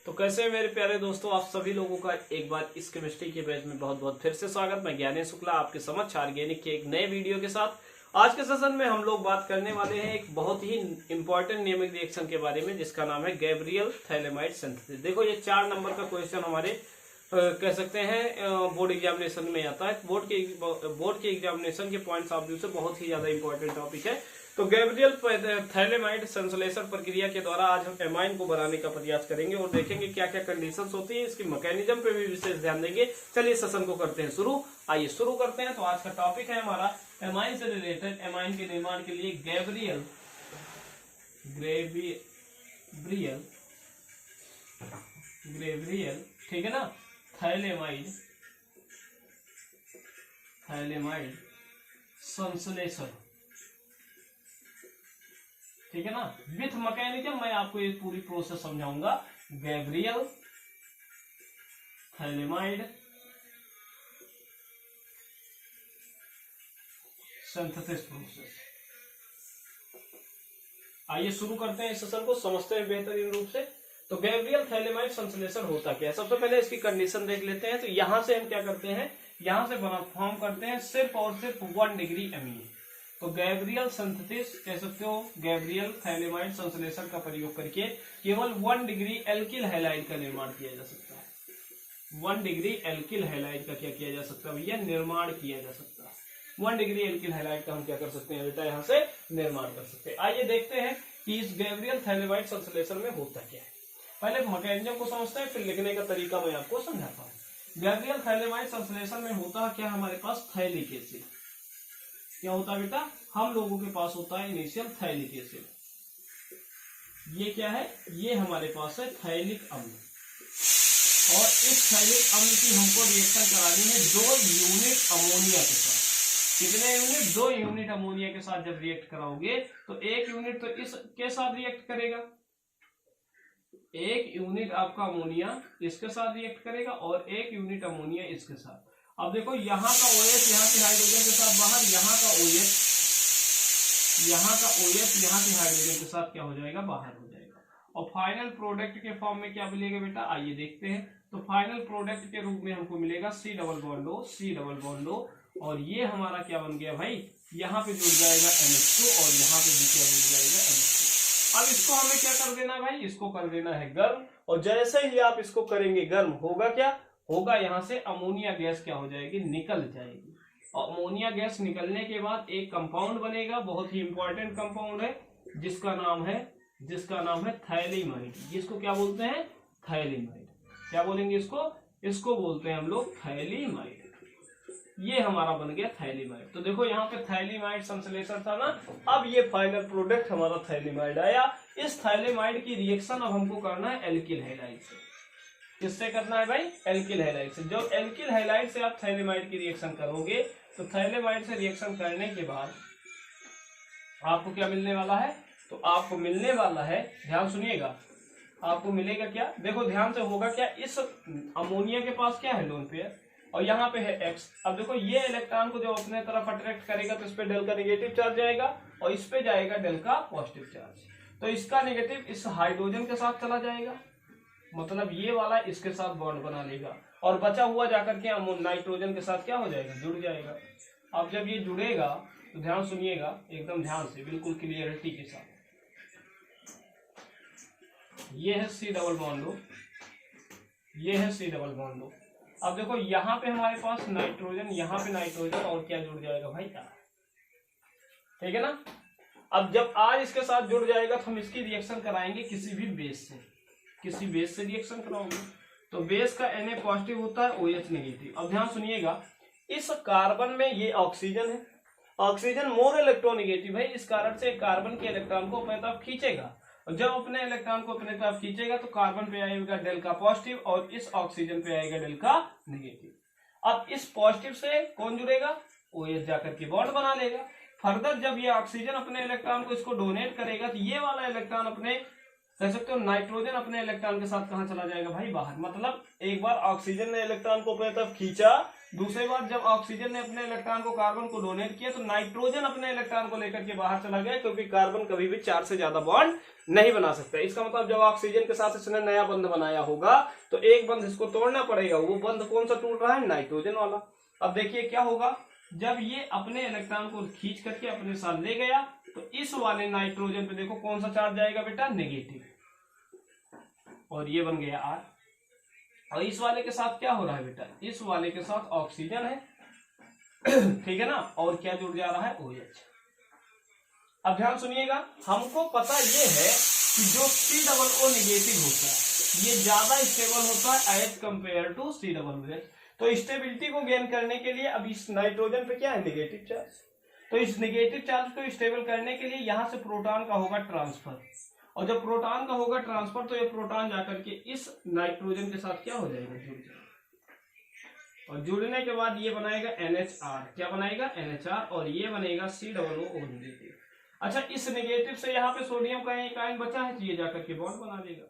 तो कैसे हैं मेरे प्यारे दोस्तों, आप सभी लोगों का एक बार इस केमिस्ट्री के बैच में बहुत बहुत फिर से स्वागत। मैं ज्ञानेश शुक्ला आपके समक्ष ऑर्गेनिक के एक नए वीडियो के साथ। आज के सेशन में हम लोग बात करने वाले हैं एक बहुत ही इंपॉर्टेंट नियमित रिएक्शन के बारे में, जिसका नाम है गैब्रियल थैलेमाइड सिंथेसिस। देखो, ये 4 नंबर का क्वेश्चन हमारे कह सकते हैं बोर्ड एग्जामिनेशन में आता है। बोर्ड के एग्जामिनेशन के पॉइंट्स ऑफ व्यू से बहुत ही ज्यादा इंपॉर्टेंट टॉपिक है। तो गैब्रियल थैलेमाइड संश्लेषण प्रक्रिया के द्वारा आज हम एमाइन को बनाने का प्रयास करेंगे और देखेंगे क्या क्या कंडीशंस होती है, इसकी मैकेनिज्म पे भी विशेष ध्यान देंगे। चलिए सेशन को करते हैं शुरू। आइए शुरू करते हैं। तो आज का टॉपिक है हमारा एमाइन से रिलेटेड, एमाइन के निर्माण के लिए गैब्रियल ठीक है ना, थैलेमाइड संश्लेषण, ठीक है ना, विथ मैकेनिज्म। मैं आपको ये पूरी प्रोसेस समझाऊंगा। Gabriel phthalimide synthesis process. आइए शुरू करते हैं इस सेशन को, समझते हैं बेहतरीन रूप से। तो गैब्रियल थैलेमाइड संश्लेषण होता क्या है, सबसे पहले इसकी कंडीशन देख लेते हैं। तो यहां से हम क्या करते हैं, यहां से फॉर्म करते हैं सिर्फ और सिर्फ 1 डिग्री अमीन। तो गैब्रियल सिंथेसिस कह सकते हो, गैब्रियल थैलेमाइड संश्लेषण का प्रयोग करके केवल 1 डिग्री एल्किल हैलाइड का निर्माण किया जा सकता है। 1 डिग्री एल्किल हैलाइड का क्या किया जा सकता है भैया, निर्माण किया जा सकता है। 1 डिग्री एल्किल हैलाइड का हम क्या कर सकते हैं बेटा, यहाँ से निर्माण कर सकते हैं। आइए देखते हैं कि इस गैब्रियल थैलेमाइड संश्लेषण में होता क्या है। पहले मैकेनिज्म को समझते हैं, फिर लिखने का तरीका मैं आपको समझाता हूँ। गैब्रियल थैलेमाइड संश्लेषण में होता है क्या, हमारे पास थैलिक एसिड। क्या होता है बेटा, हम लोगों के पास होता है इनिशियल थैलिक एसिड। ये क्या है, ये हमारे पास है थैलिक अम्ल। और इस थैलिक अम्ल की हमको रिएक्शन करानी है 2 यूनिट अमोनिया के साथ। कितने यूनिट, 2 यूनिट अमोनिया के साथ जब रिएक्ट कराओगे तो 1 यूनिट तो इसके साथ रिएक्ट करेगा, 1 यूनिट आपका अमोनिया इसके साथ रिएक्ट करेगा और 1 यूनिट अमोनिया इसके साथ। अब देखो, यहाँ का OH यहाँ के हाइड्रोजन के साथ बाहर, यहाँ का OH यहाँ के हाइड्रोजन के साथ क्या हो जाएगा, बाहर हो जाएगा। और फाइनल प्रोडक्ट के फॉर्म में क्या मिलेगा बेटा, आइए देखते हैं। तो फाइनल प्रोडक्ट के रूप में हमको मिलेगा C डबल बॉन्ड O। और ये हमारा क्या बन गया भाई, यहाँ पे जुड़ जाएगा NH2 और यहाँ पे भी क्या जुड़ जाएगा NH2। अब इसको हमें क्या कर देना भाई, इसको कर देना है गर्म। और जैसे ही आप इसको करेंगे गर्म, होगा क्या, होगा यहाँ से अमोनिया गैस क्या हो जाएगी, निकल जाएगी। और अमोनिया गैस निकलने के बाद एक कंपाउंड बनेगा, बहुत ही इंपॉर्टेंट कंपाउंड है, जिसका नाम है थैलेमाइड। जिसको क्या बोलते हैं, थैलेमाइड। क्या बोलेंगे इसको बोलते हैं हम लोग थैलेमाइड। ये हमारा बन गया थैलेमाइड। तो देखो, यहाँ पे थैलेमाइड संश्लेषण था ना, अब ये फाइनल प्रोडक्ट हमारा थैलेमाइड आया। इस थैलेमाइड की रिएक्शन अब हमको करना है एल्किल हैलाइड से। किससे करना है भाई, एल्किल हैलाइड से। जब एल्किल हैलाइड से आप थैलेमाइड की रिएक्शन करोगे तो थैलेमाइड से रिएक्शन करने के बाद आपको क्या मिलने वाला है, तो आपको मिलने वाला है, ध्यान सुनिएगा, आपको मिलेगा क्या, देखो ध्यान से, होगा क्या, इस अमोनिया के पास क्या है, लोन पेयर, और यहाँ पे है X। अब देखो, ये इलेक्ट्रॉन को जब अपने तरफ अट्रैक्ट करेगा तो इस पे डेल का नेगेटिव चार्ज जाएगा और इस पे जाएगा डेल का पॉजिटिव चार्ज। तो इसका नेगेटिव इस हाइड्रोजन के साथ चला जाएगा, मतलब ये वाला इसके साथ बॉन्ड बना लेगा और बचा हुआ जाकर के नाइट्रोजन के साथ क्या हो जाएगा, जुड़ जाएगा। अब जब ये जुड़ेगा तो ध्यान सुनिएगा, एकदम ध्यान से, बिल्कुल क्लियरिटी के साथ। ये है C डबल बॉन्ड O, ये है C डबल बॉन्ड O। अब देखो, यहाँ पे हमारे पास नाइट्रोजन, यहाँ पे नाइट्रोजन और क्या जुड़ जाएगा भाई, ठीक है ना। अब जब आज इसके साथ जुड़ जाएगा तो हम इसकी रिएक्शन कराएंगे किसी भी बेस से रिएक्शन कराओगे। तो बेस का Na पॉजिटिव होता है, OH नेगेटिव। अब ध्यान सुनिएगा, इस कार्बन में ये ऑक्सीजन है, ऑक्सीजन मोर इलेक्ट्रोनेगेटिव है, इस कारण से कार्बन के इलेक्ट्रॉन को अपने तरफ खींचेगा। और जब अपने इलेक्ट्रॉन को अपने तरफ खींचेगा तो कार्बन पे आएगा डेल का पॉजिटिव और इस ऑक्सीजन पे आएगा डेल का नेगेटिव। अब इस पॉजिटिव से कौन जुड़ेगा, OH जाकर के बॉन्ड बना लेगा। फर्दर जब ये ऑक्सीजन अपने इलेक्ट्रॉन को इसको डोनेट करेगा तो ये वाला इलेक्ट्रॉन अपने, कह सकते हो नाइट्रोजन अपने इलेक्ट्रॉन के साथ कहां चला जाएगा भाई, बाहर। मतलब एक बार ऑक्सीजन ने इलेक्ट्रॉन को अपने तरफ खींचा दूसरी बात, जब ऑक्सीजन ने अपने इलेक्ट्रॉन को कार्बन को डोनेट किया तो नाइट्रोजन अपने इलेक्ट्रॉन को लेकर के बाहर चला गया, क्योंकि कार्बन कभी भी 4 से ज्यादा बॉन्ड नहीं बना सकता। इसका मतलब जब ऑक्सीजन के साथ इसने नया बंध बनाया होगा तो एक बंध इसको तोड़ना पड़ेगा। वो बंध कौन सा टूट रहा है? नाइट्रोजन वाला। अब देखिए क्या होगा, जब ये अपने इलेक्ट्रॉन को खींच करके अपने साथ ले गया तो इस वाले नाइट्रोजन पे देखो कौन सा चार्ज जाएगा बेटा? नेगेटिव, और ये बन गया R। और इस वाले के साथ क्या हो रहा है बेटा? इस वाले के साथ ऑक्सीजन है, ठीक है ना, और क्या जुड़ जा रहा है? OH। अब ध्यान सुनिएगा, हमको पता ये है कि जो COO नेगेटिव होता है ये ज्यादा स्टेबल होता है एज कंपेयर टू COOH। तो स्टेबिलिटी को गेन करने के लिए अब इस नाइट्रोजन पे क्या है? Negative charge. तो इस नेगेटिव चार्ज को स्टेबल करने के लिए यहां से प्रोटॉन का होगा ट्रांसफर, और जब प्रोटॉन का होगा ट्रांसफर तो ये प्रोटॉन जाकर के इस नाइट्रोजन के साथ क्या हो जाएगा? जुड़ जाएगा, और जुड़ने के बाद ये बनाएगा NHR। क्या बनाएगा? NHR, और ये बनेगा COO नेगेटिव। अच्छा, इस नेगेटिव से यहाँ पे सोडियम का एक आयन बचा है तो ये जाकर के बॉन्ड बना देगा,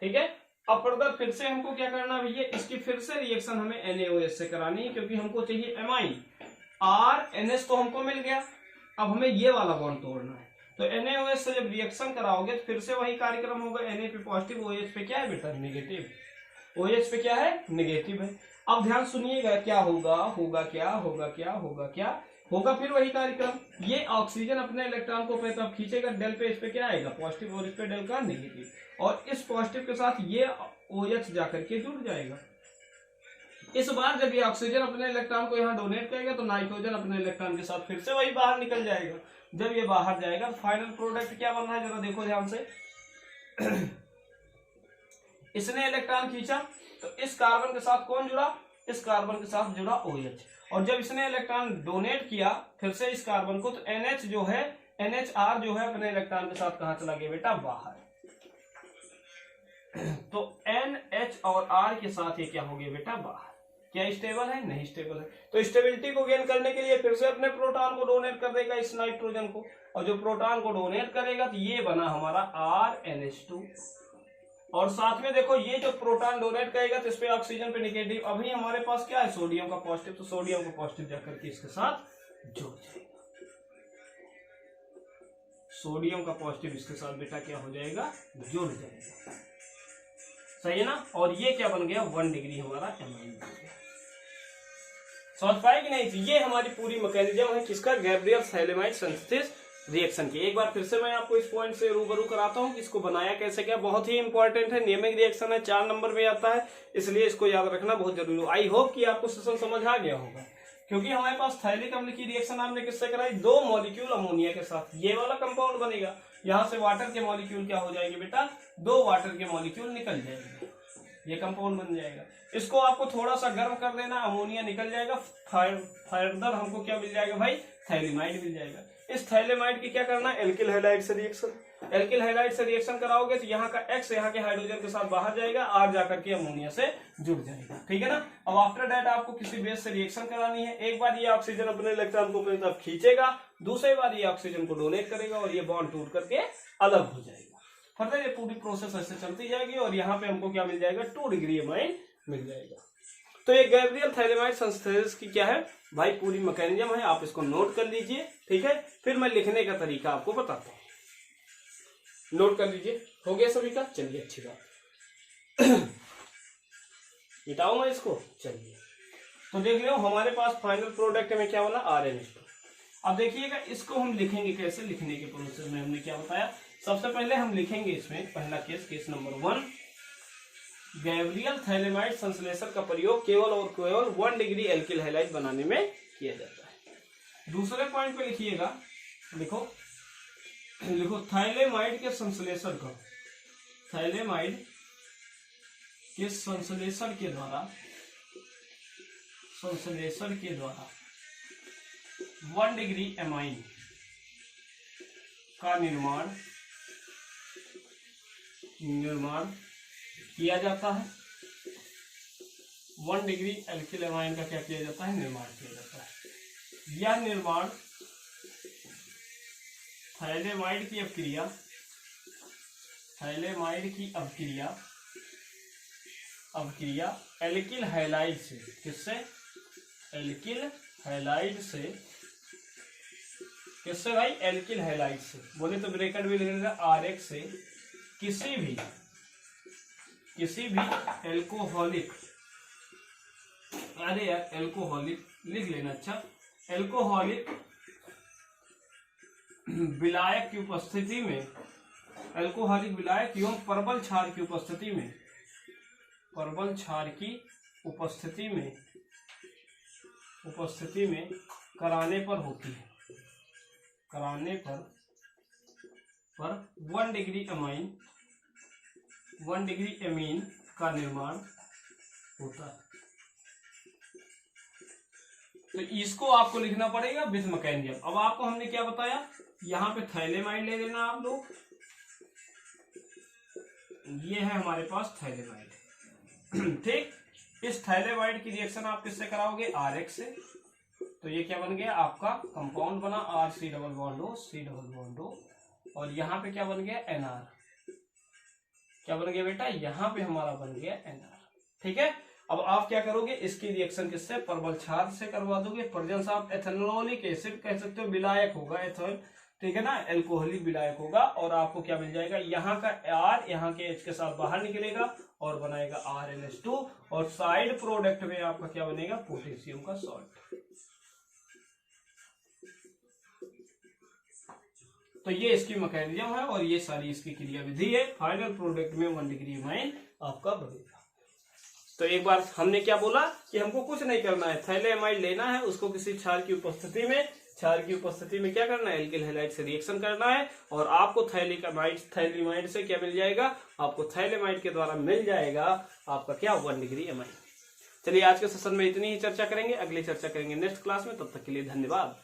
ठीक है। अब फर्दर फिर से हमको क्या करना है भैया? इसकी फिर से रिएक्शन हमें NaOH से करानी है, क्योंकि हमको चाहिए एमाइन। RNH तो हमको मिल गया, अब हमें ये वाला बॉन्ड तोड़ना है। तो NaOH से जब रिएक्शन कराओगे तो फिर से वही कार्यक्रम होगा। Na पे पॉजिटिव, OH पे क्या है बेटा? नेगेटिव। OH पे क्या है? नेगेटिव है। अब ध्यान सुनिएगा, क्या होगा? होगा क्या? होगा क्या? होगा क्या? होगा फिर वही कार्यक्रम। ये ऑक्सीजन अपने इलेक्ट्रॉन को पे तब खींचेगा, डेल पे इस पे क्या आएगा? पॉजिटिव, और इस पे डेल का नेगेटिव, और इस पॉजिटिव के साथ ये OH जाकर के जुड़ जाएगा। इस बार जब ये ऑक्सीजन अपने इलेक्ट्रॉन को यहाँ डोनेट करेगा तो नाइट्रोजन अपने इलेक्ट्रॉन के साथ फिर से वही बाहर निकल जाएगा। जब ये बाहर जाएगा तो फाइनल प्रोडक्ट क्या बन रहा है? जरा देखो ध्यान से। इसने इलेक्ट्रॉन खींचा तो इस कार्बन के साथ कौन जुड़ा? इस कार्बन के साथ जुड़ा OH, और जब इसने इलेक्ट्रॉन डोनेट किया फिर से इस कार्बन को, तो NH जो है, NHR जो है अपने इलेक्ट्रॉन के साथ कहां चला गया बेटा? बाहर। तो NH और R के साथ ये क्या हो गया बेटा? बाहर। क्या स्टेबल है? नहीं स्टेबल है। तो स्टेबिलिटी को गेन करने के लिए फिर से अपने प्रोटॉन को डोनेट कर देगा इस नाइट्रोजन को, और जो प्रोटॉन को डोनेट करेगा तो ये बना हमारा RNH2, और साथ में देखो ये जो प्रोटॉन डोनेट करेगा तो इस पे ऑक्सीजन पे नेगेटिव। अभी हमारे पास क्या है? सोडियम का पॉजिटिव, तो सोडियम का पॉजिटिव जाकर के इसके साथ जुड़ जाएगा। सोडियम का पॉजिटिव इसके साथ बेटा क्या हो जाएगा? जुड़ जाएगा, सही है ना। और ये क्या बन गया? 1 डिग्री हमारा एमाइन बन गया। समझ पाए कि नहीं? ये हमारी पूरी मैकेनिज्म है किसका? गैब्रियल थैलेमाइड सिंथेसिस रिएक्शन की। एक बार फिर से मैं आपको इस पॉइंट से रूबरू कराता हूं कि इसको बनाया कैसे क्या। बहुत ही इंपॉर्टेंट है, नियमित रिएक्शन है, 4 नंबर में आता है, इसलिए इसको याद रखना बहुत जरूरी है। आई होप कि आपको सेशन समझ आ गया होगा, क्योंकि हमारे पास थैलिक अम्ल की रिएक्शन आपने किससे कराई? 2 मॉलिक्यूल अमोनिया के साथ ये वाला कंपाउंड बनेगा। यहाँ से वाटर के मॉलिक्यूल क्या हो जाएंगे बेटा? 2 वाटर के मॉलिक्यूल निकल जाएंगे, ये कंपाउंड बन जाएगा। इसको आपको थोड़ा सा गर्म कर देना, अमोनिया निकल जाएगा, फर्दर हमको क्या मिल जाएगा भाई? थैलेमाइड मिल जाएगा। इस थैलेमाइड की क्या करना है? एल्किल हैलाइड से रिएक्शन। एल्किल हैलाइड से रिएक्शन कराओगे तो यहाँ का X यहाँ के हाइड्रोजन के साथ बाहर जाएगा, R जाकर के अमोनिया से जुड़ जाएगा, ठीक है ना। अब आफ्टर दैट आपको किसी बेस से रिएक्शन करानी है। एक बार ये ऑक्सीजन अपने इलेक्ट्रॉन को अपनी तरफ खींचेगा, दूसरी बार ये ऑक्सीजन को डोनेट करेगा और ये बॉन्ड टूट करके अलग हो जाएगा। फर्दर ये पूरी प्रोसेस ऐसे चलती जाएगी और यहाँ पे हमको क्या मिल जाएगा? 2 डिग्री एमाइन मिल जाएगा। तो ये गैब्रियल थैलेमाइड सिंथेसिस की क्या है भाई? पूरी मैकेनिज्म है, आप इसको नोट कर लीजिए, ठीक है। फिर मैं लिखने का तरीका आपको बताता हूँ, नोट कर लीजिए। हो गया सभी का? चलिए अच्छी बात। मिटाऊं मैं इसको? चलिए, तो देख लो हमारे पास फाइनल प्रोडक्ट में क्या बना? RNH2। अब देखिएगा इसको हम लिखेंगे कैसे। लिखने के प्रोसेस में हमने क्या बताया? सबसे पहले हम लिखेंगे इसमें पहला केस नंबर 1, गैब्रियल थैलेमाइड संश्लेषण का प्रयोग केवल और केवल 1 डिग्री एल्किल हैलाइड बनाने में किया जाता है। दूसरे पॉइंट पे लिखिएगा, लिखो थैलेमाइड के संश्लेषण का, थैलेमाइड के संश्लेषण के द्वारा 1 डिग्री एमाइन का निर्माण किया जाता है। 1 डिग्री एल्किल एमाइन का क्या किया जाता है? निर्माण किया जाता है। यह निर्माण थैलेमाइड की अवक्रिया एल्किल हैलाइड से, किससे? एल्किल हैलाइड से, किससे भाई? एल्किल हैलाइड से। बोले तो ब्रैकेट भी लिख लेना RH से किसी भी एल्कोहलिक, अरे यार एल्कोहलिक लिख लेना, अच्छा, एल्कोहलिक विलायक की उपस्थिति में, एल्कोहलिक विलायक एवं प्रबल क्षार की उपस्थिति में, प्रबल क्षार की उपस्थिति में कराने पर होती है, कराने पर 1 डिग्री एमीन का निर्माण होता है। तो इसको आपको लिखना पड़ेगा विथ मैकेनिज्म। अब आपको हमने क्या बताया, यहां पे थैलेमाइड ले लेना आप लोग, ये है हमारे पास थैलेमाइड। ठीक, इस थैलेमाइड की रिएक्शन आप किससे कराओगे? RH से। तो ये क्या बन गया आपका कंपाउंड बना RC डबल बॉन्ड O, और यहाँ पे क्या बन गया? NR। क्या बन गया बेटा? यहाँ पे हमारा बन गया NR। ठीक है, अब आप क्या करोगे, इसकी रिएक्शन किससे? प्रबल क्षार से करवा दोगे। प्रेजेंस ऑफ एथेनोलिक एसिड कह सकते हो, विलायक होगा एथेनॉल, ठीक है ना, एल्कोहलिक विलायक होगा, और आपको क्या मिल जाएगा? यहाँ का R यहाँ के H के साथ बाहर निकलेगा और बनाएगा RNH2, और साइड प्रोडक्ट में आपका क्या बनेगा? पोटेशियम का सॉल्ट। तो ये इसकी मैकेनिज्म है और ये सारी इसकी क्रियाविधि है। फाइनल प्रोडक्ट में 1 डिग्री एमाइन आपका बनेगा। तो एक बार हमने क्या बोला कि हमको कुछ नहीं करना है, थैलेमाइड लेना है, उसको किसी क्षार की उपस्थिति में क्या करना है? एल्किल हैलाइड से रिएक्शन करना है, और आपको थैलेमाइड से क्या मिल जाएगा? आपको थैलेमाइड के द्वारा मिल जाएगा आपका क्या? 1 डिग्री एमाइन। चलिए आज के सेशन में इतनी ही चर्चा करेंगे, अगली चर्चा करेंगे नेक्स्ट क्लास में। तब तक के लिए धन्यवाद।